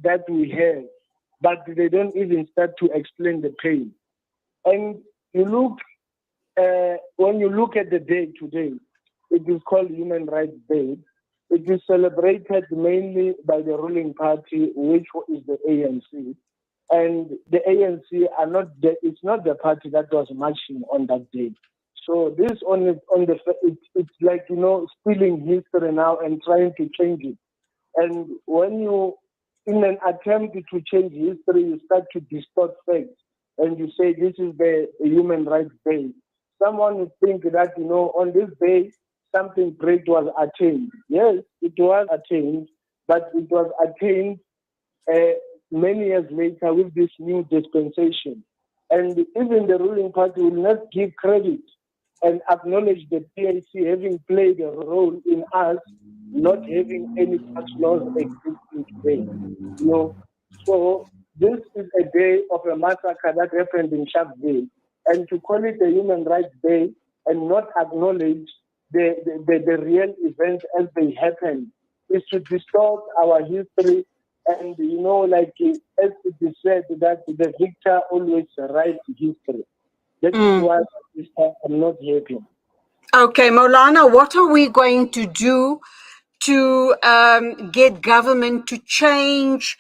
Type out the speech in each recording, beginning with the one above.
that we have, but they don't even start to explain the pain. And you look, when you look at the day today, it is called Human Rights Day. It is celebrated mainly by the ruling party, which is the ANC. And the ANC are not it's not the party that was marching on that day. So this it's like, stealing history now and trying to change it. And when you, in an attempt to change history, you start to distort facts and you say this is the Human Rights Day. Someone would think that, on this day, something great was attained. Yes, it was attained, but it was attained many years later with this new dispensation. And even the ruling party will not give credit and acknowledge the PAC having played a role in us not having any such laws existing today. So this is a day of a massacre that happened in Sharpeville. And to call it a Human Rights Day and not acknowledge the real events as they happened is to distort our history. And, as it is said, that the victor always writes history. That is why I'm not happy. Okay, Moulana, what are we going to do to get government to change,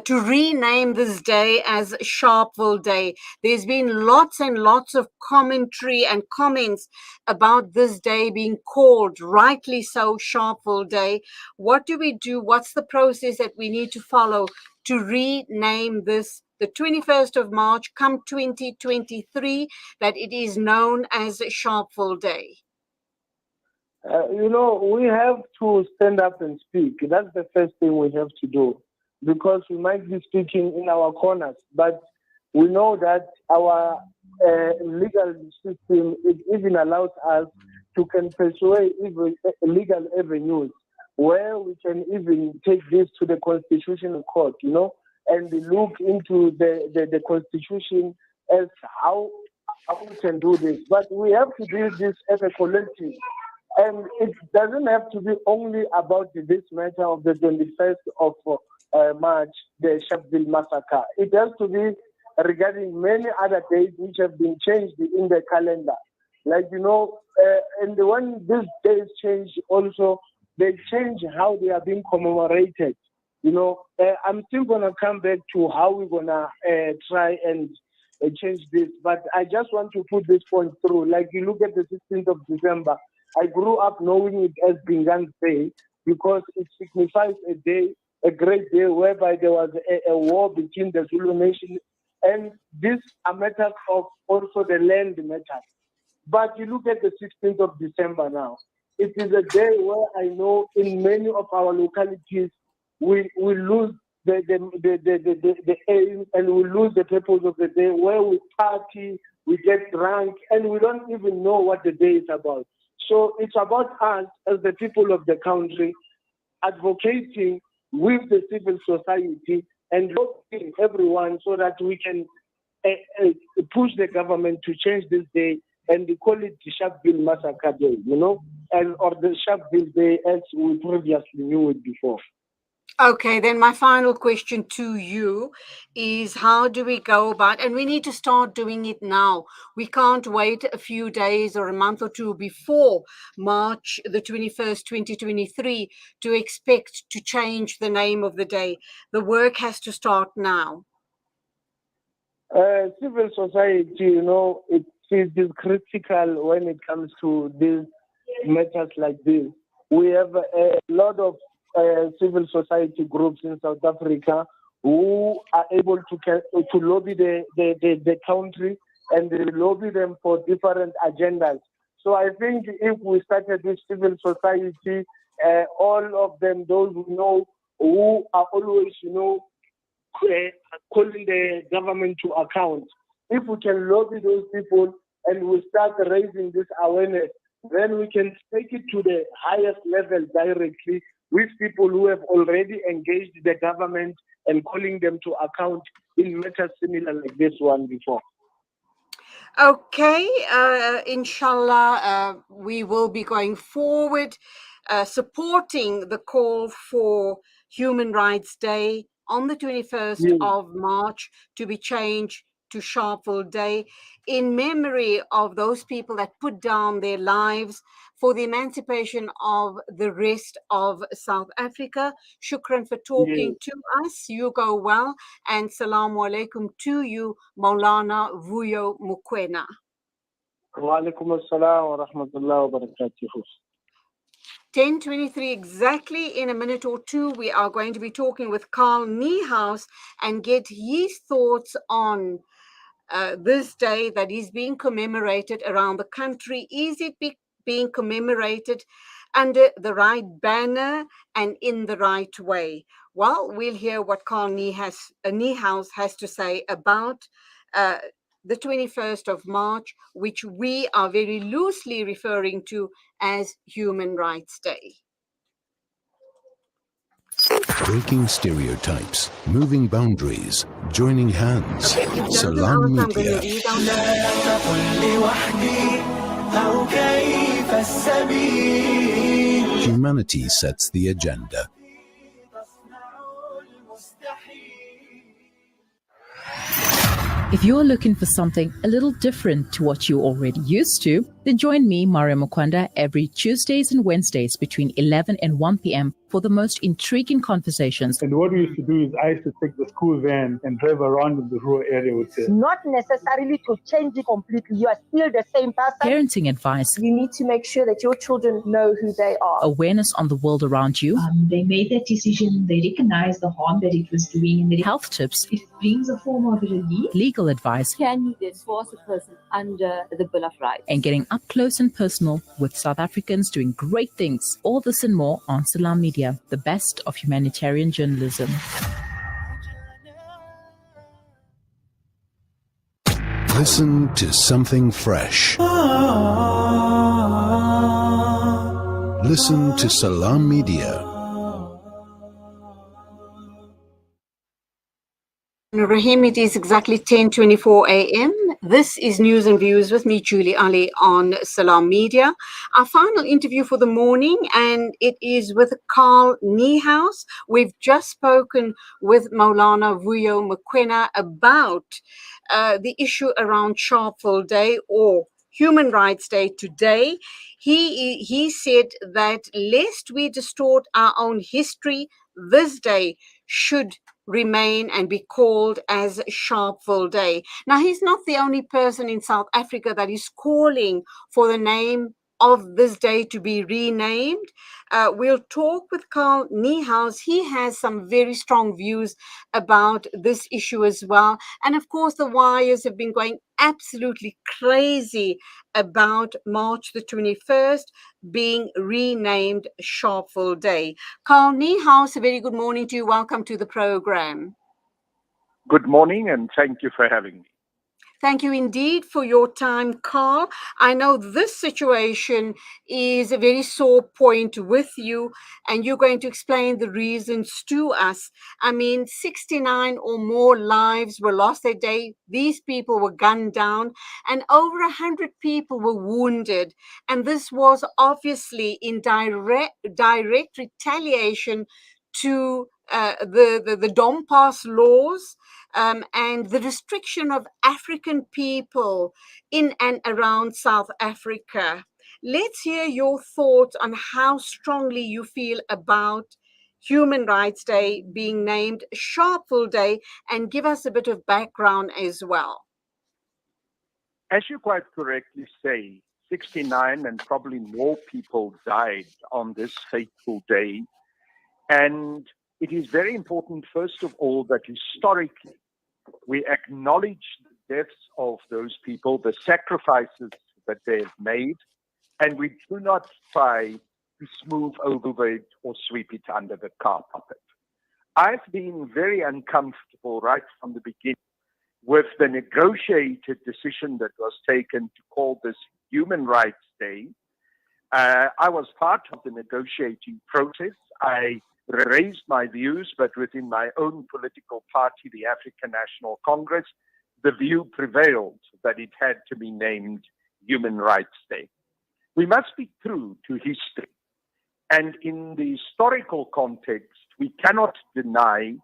to rename this day as Sharpeville Day? There's been lots and lots of commentary and comments about this day being called, rightly so, Sharpeville Day. What do we do? What's the process that we need to follow to rename this, the 21st of March, come 2023, that it is known as Sharpeville Day? We have to stand up and speak. That's the first thing we have to do, because we might be speaking in our corners, but we know that our legal system, it even allows us to can pursue even legal avenues where we can even take this to the Constitutional Court, and look into the Constitution as how we can do this. But we have to do this as a collective. And it doesn't have to be only about this matter of the 21st of March, the Sharpeville massacre. It has to be regarding many other days which have been changed in the calendar. And when these days change also, they change how they are being commemorated. I'm still going to come back to how we're going to try and change this. But I just want to put this point through. Like, you look at the 16th of December, I grew up knowing it as Bingan's Day because it signifies a great day whereby there was a war between the Zulu nation, and this a matter of also the land matters. But you look at the 16th of December now, it is a day where I know in many of our localities we lose the aim and we lose the purpose of the day, where we party, we get drunk, and we don't even know what the day is about. So it's about us as the people of the country advocating with the civil society and lobbying everyone so that we can push the government to change this day and call it the Sharpeville Massacre Day, or the Sharpeville Day as we previously knew it before. Okay, then my final question to you is, how do we go about, and we need to start doing it now. We can't wait a few days or a month or two before March the 21st, 2023 to expect to change the name of the day. The work has to start now. Civil society, it is critical when it comes to these matters like this. We have a lot of civil society groups in South Africa who are able to lobby the country and lobby them for different agendas. So I think if we started with civil society, all of them, those who are always, calling the government to account, if we can lobby those people and we start raising this awareness, then we can take it to the highest level directly with people who have already engaged the government and calling them to account in matters similar like this one before. Okay, inshallah, we will be going forward, supporting the call for Human Rights Day on the 21st Yes, of March to be changed to Sharpeville Day in memory of those people that put down their lives for the emancipation of the rest of South Africa. Shukran for yes. talking to us. You go well. And salamu alaikum to you, Moulana Vuyo Mokoema. Wa alaikum assalam wa rahmatullahi wa barakatuh. 10:23 exactly. In a minute or two, we are going to be talking with Carl Niehaus and get his thoughts on this day that is being commemorated around the country. Is it being commemorated under the right banner and in the right way? Well, we'll hear what Carl Niehaus has to say about the 21st of March, which we are very loosely referring to as Human Rights Day. Breaking stereotypes, moving boundaries, joining hands. Salam Media. Humanity sets the agenda. If you're looking for something a little different to what you're already used to, then join me, Maria Mokwanda, every Tuesdays and Wednesdays between 11 and 1 p.m. for the most intriguing conversations. And what we used to do is I used to take the school van and drive around in the rural area with them. Not necessarily to change it completely. You are still the same person. Parenting advice. You need to make sure that your children know who they are. Awareness on the world around you. They made that decision. They recognized the harm that it was doing. And health tips. It brings a form of relief. Legal advice. Can you divorce a person under the Bill of Rights? And getting up close and personal with South Africans doing great things. All this and more on Salam Media, the best of humanitarian journalism. Listen to something fresh. Listen to Salam Media. Rahim, it is exactly 10:24 a.m. This is News and Views with me, Julie Ali, on Salam Media. Our final interview for the morning, and it is with Carl Niehaus. We've just spoken with Moulana Vuyo Mokoema about the issue around Sharpeville Day or Human Rights Day today. He said that lest we distort our own history, this day should remain and be called as Sharpeville Day. Now, he's not the only person in South Africa that is calling for the name of this day to be renamed. We'll talk with Carl Niehaus. He has some very strong views about this issue as well. And of course, the wires have been going absolutely crazy about March the 21st being renamed Sharpeville Day. Carl Niehaus, a very good morning to you. Welcome to the program. Good morning, and thank you for having me. Thank you indeed for your time, Carl. I know this situation is a very sore point with you, and you're going to explain the reasons to us. I mean, 69 or more lives were lost that day. These people were gunned down, and over 100 people were wounded. And this was obviously in direct retaliation to the Dompas laws and the restriction of African people in and around South Africa. Let's hear your thoughts on how strongly you feel about Human Rights Day being named Sharpeville Day, and give us a bit of background as well. As you quite correctly say, 69 and probably more people died on this fateful day. And it is very important, first of all, that historically we acknowledge the deaths of those people, the sacrifices that they have made, and we do not try to smooth over it or sweep it under the carpet. I've been very uncomfortable right from the beginning with the negotiated decision that was taken to call this Human Rights Day. I was part of the negotiating process. I raised my views, but within my own political party, the African National Congress, the view prevailed that it had to be named Human Rights Day. We must be true to history. And in the historical context, we cannot deny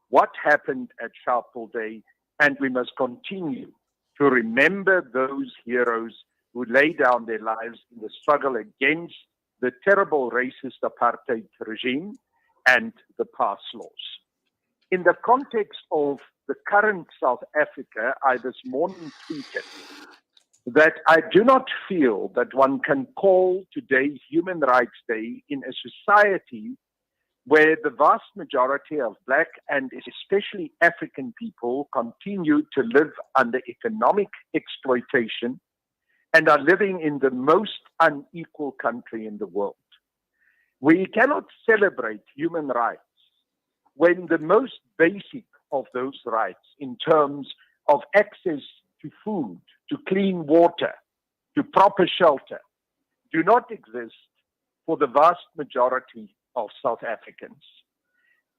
what happened at Sharpeville Day, and we must continue to remember those heroes who laid down their lives in the struggle against the terrible racist apartheid regime and the pass laws. In the context of the current South Africa, I this morning tweeted that I do not feel that one can call today Human Rights Day in a society where the vast majority of Black and especially African people continue to live under economic exploitation and are living in the most unequal country in the world. We cannot celebrate human rights when the most basic of those rights in terms of access to food, to clean water, to proper shelter, do not exist for the vast majority of South Africans.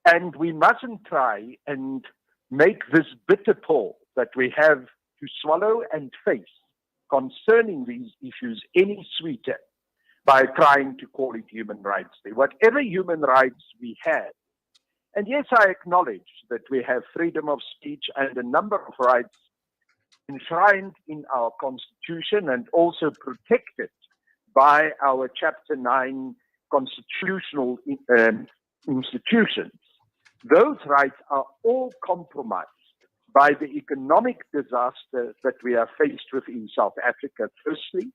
And we mustn't try and make this bitter pill that we have to swallow and face concerning these issues any sweeter by trying to call it Human Rights Day. Whatever human rights we have, and yes, I acknowledge that we have freedom of speech and a number of rights enshrined in our Constitution and also protected by our Chapter 9 constitutional institutions. Those rights are all compromised by the economic disaster that we are faced with in South Africa, firstly.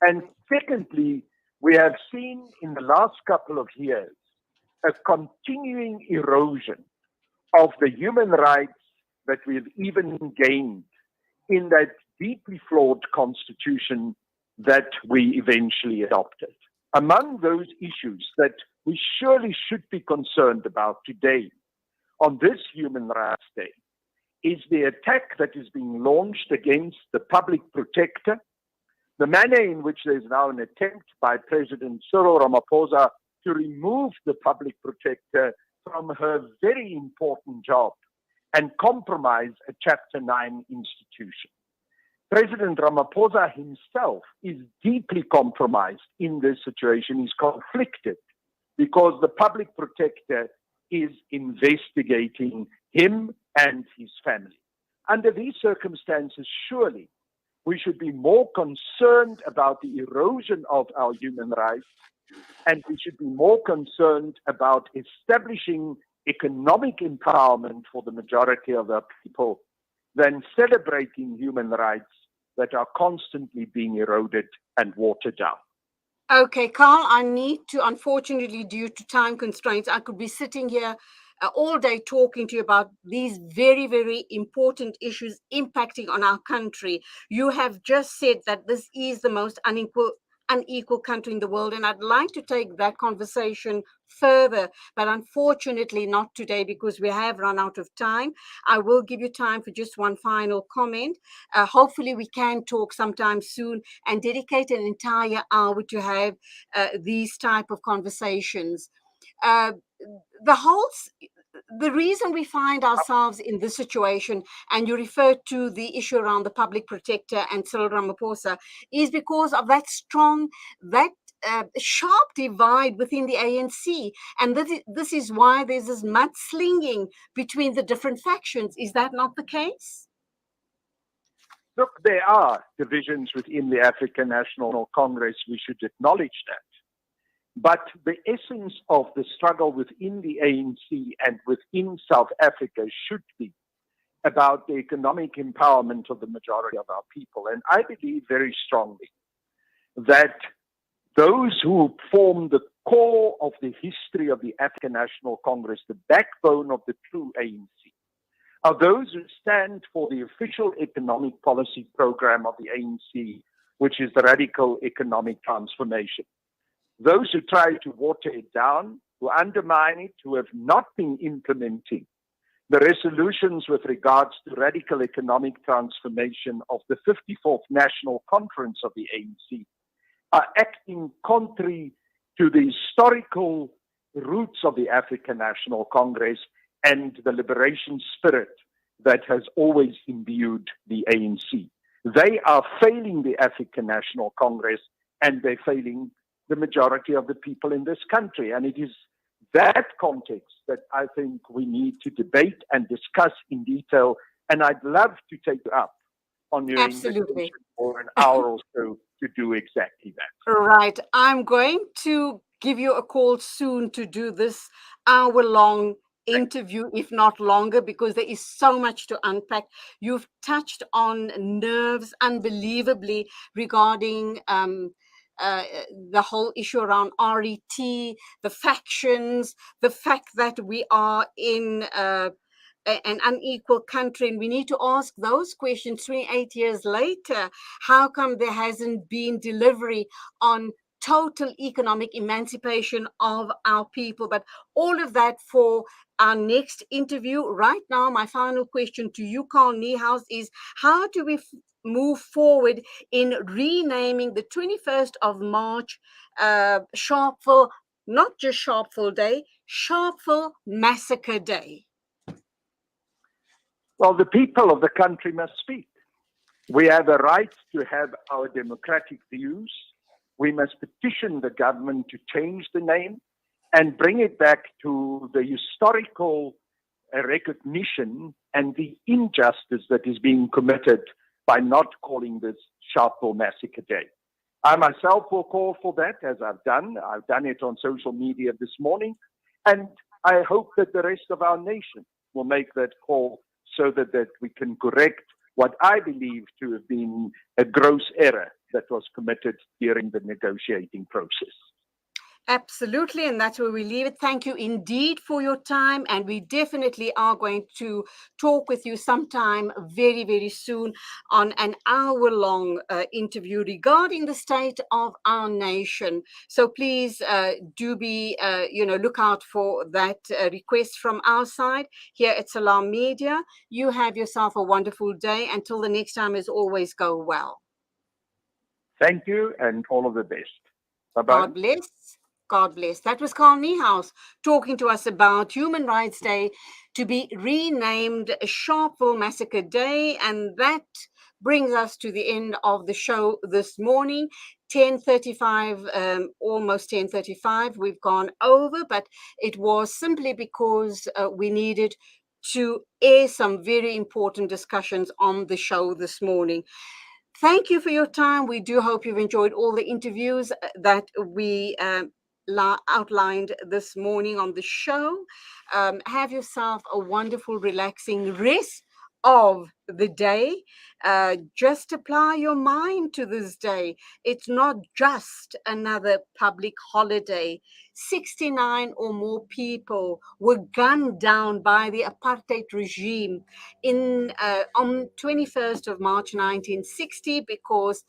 And secondly, we have seen in the last couple of years a continuing erosion of the human rights that we've even gained in that deeply flawed constitution that we eventually adopted. Among those issues that we surely should be concerned about today on this Human Rights Day is the attack that is being launched against the public protector, the manner in which there is now an attempt by President Cyril Ramaphosa to remove the public protector from her very important job and compromise a Chapter 9 institution. President Ramaphosa himself is deeply compromised in this situation. He's conflicted because the public protector is investigating him and his family. Under these circumstances, surely we should be more concerned about the erosion of our human rights, and we should be more concerned about establishing economic empowerment for the majority of our people than celebrating human rights that are constantly being eroded and watered down. Okay, Carl, I need to, unfortunately, due to time constraints, I could be sitting here all day talking to you about these very, very important issues impacting on our country. You have just said that this is the most unequal country in the world, and I'd like to take that conversation further, but unfortunately not today because we have run out of time. I will give you time for just one final comment. Hopefully we can talk sometime soon and dedicate an entire hour to have these type of conversations. The reason we find ourselves in this situation, and you referred to the issue around the public protector and Cyril Ramaphosa, is because of that sharp divide within the ANC. And this is why there's this mudslinging between the different factions. Is that not the case? Look, there are divisions within the African National Congress. We should acknowledge that. But the essence of the struggle within the ANC and within South Africa should be about the economic empowerment of the majority of our people. And I believe very strongly that those who form the core of the history of the African National Congress, the backbone of the true ANC, are those who stand for the official economic policy program of the ANC, which is the radical economic transformation. Those who try to water it down, who undermine it, who have not been implementing the resolutions with regards to radical economic transformation of the 54th National Conference of the ANC, are acting contrary to the historical roots of the African National Congress and the liberation spirit that has always imbued the ANC. They are failing the African National Congress, and they're failing the majority of the people in this country. And it is that context that I think we need to debate and discuss in detail. And I'd love to take you up on your Absolutely. invitation for an hour or so to do exactly that. Right. I'm going to give you a call soon to do this hour-long interview, if not longer, because there is so much to unpack. You've touched on nerves unbelievably regarding the whole issue around RET, the factions, the fact that we are in an unequal country, and we need to ask those questions 28 years later. How come there hasn't been delivery on total economic emancipation of our people? But all of that for our next interview. Right now, my final question to you, Carl Niehaus, is how do we move forward in renaming the 21st of March Sharpeville, not just Sharpeville Day, Sharpeville Massacre Day? Well, the people of the country must speak. We have a right to have our democratic views. We must petition the government to change the name and bring it back to the historical recognition and the injustice that is being committed by not calling this Sharpeville Massacre Day. I myself will call for that, as I've done. I've done it on social media this morning, and I hope that the rest of our nation will make that call so that we can correct what I believe to have been a gross error that was committed during the negotiating process. Absolutely, and that's where we leave it. Thank you indeed for your time, and we definitely are going to talk with you sometime very, very soon on an hour-long interview regarding the state of our nation. So please do be, look out for that request from our side here at Salam Media. You have yourself a wonderful day. Until the next time, as always, go well. Thank you, and all of the best. Bye-bye. God bless. God bless. That was Carl Niehaus talking to us about Human Rights Day to be renamed Sharpeville Massacre Day. And that brings us to the end of the show this morning. 10:35, almost 10:35. We've gone over, but it was simply because we needed to air some very important discussions on the show this morning. Thank you for your time. We do hope you've enjoyed all the interviews that we outlined this morning on the show. Have yourself a wonderful, relaxing rest of the day. Just apply your mind to this day. It's not just another public holiday. 69 or more people were gunned down by the apartheid regime on 21st of March 1960 because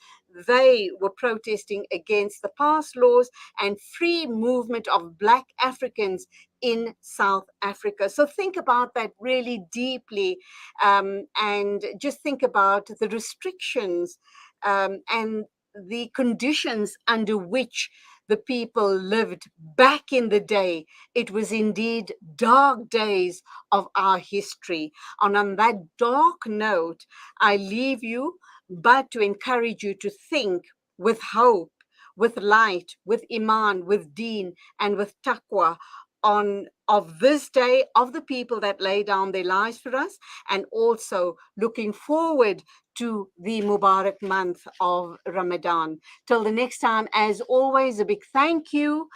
they were protesting against the past laws and free movement of Black Africans in South Africa. So think about that really deeply, and just think about the restrictions and the conditions under which the people lived back in the day. It was indeed dark days of our history. And on that dark note, I leave you, but to encourage you to think with hope, with light, with iman, with deen, and with taqwa of this day, of the people that lay down their lives for us, and also looking forward to the Mubarak month of Ramadan. Till the next time, as always, a big thank you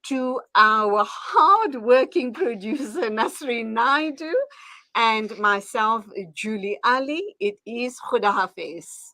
to our hard-working producer, Nasreen Naidu, and myself, Julie Ali. It is Khuda Hafiz.